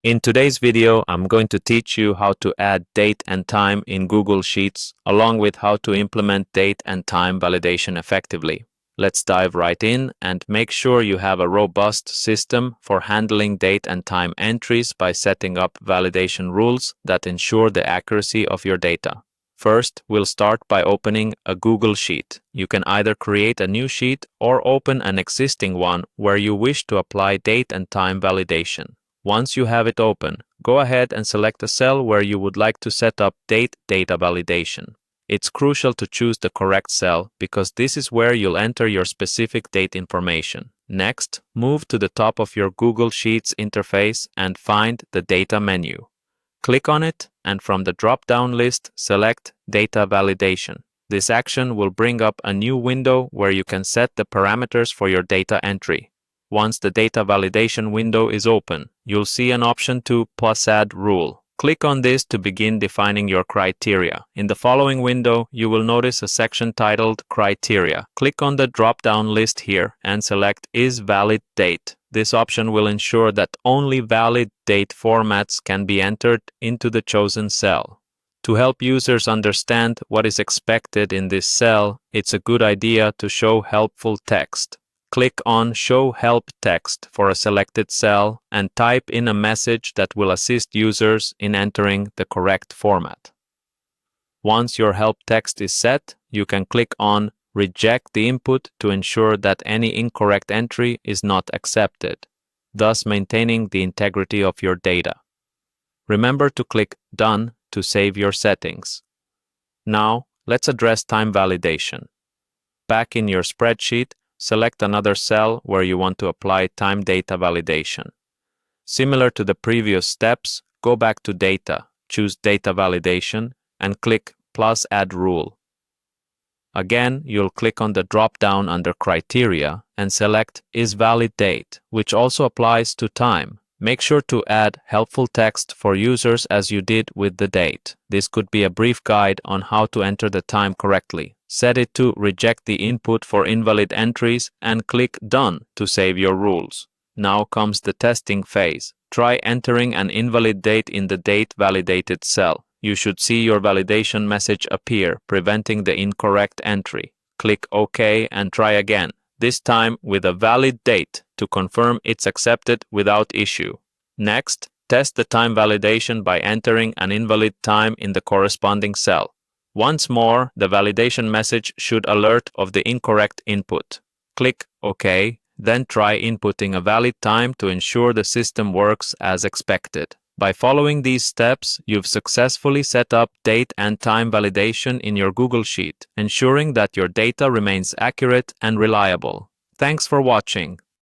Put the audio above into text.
In today's video, I'm going to teach you how to add date and time in Google Sheets, along with how to implement date and time validation effectively. Let's dive right in and make sure you have a robust system for handling date and time entries by setting up validation rules that ensure the accuracy of your data. First, we'll start by opening a Google Sheet. You can either create a new sheet or open an existing one where you wish to apply date and time validation. Once you have it open, go ahead and select a cell where you would like to set up date data validation. It's crucial to choose the correct cell because this is where you'll enter your specific date information. Next, move to the top of your Google Sheets interface and find the Data menu. Click on it, and from the drop-down list, select Data Validation. This action will bring up a new window where you can set the parameters for your data entry. Once the data validation window is open, you'll see an option to +add rule. Click on this to begin defining your criteria. In the following window, you will notice a section titled Criteria. Click on the drop-down list here and select Is Valid Date. This option will ensure that only valid date formats can be entered into the chosen cell. To help users understand what is expected in this cell, it's a good idea to show helpful text. Click on Show Help Text for a selected cell and type in a message that will assist users in entering the correct format. Once your help text is set, you can click on Reject the input to ensure that any incorrect entry is not accepted, thus maintaining the integrity of your data. Remember to click Done to save your settings. Now, let's address time validation. Back in your spreadsheet, select another cell where you want to apply time data validation. Similar to the previous steps, go back to Data, choose Data Validation, and click +Add Rule. Again, you'll click on the drop-down under Criteria and select Is Valid Date, which also applies to time. Make sure to add helpful text for users as you did with the date. This could be a brief guide on how to enter the time correctly. Set it to Reject the input for invalid entries and click Done to save your rules. Now comes the testing phase. Try entering an invalid date in the date validated cell. You should see your validation message appear, preventing the incorrect entry. Click OK and try again, this time with a valid date to confirm it's accepted without issue. Next, test the time validation by entering an invalid time in the corresponding cell. Once more, the validation message should alert of the incorrect input. Click OK, then try inputting a valid time to ensure the system works as expected. By following these steps, you've successfully set up date and time validation in your Google Sheet, ensuring that your data remains accurate and reliable. Thanks for watching.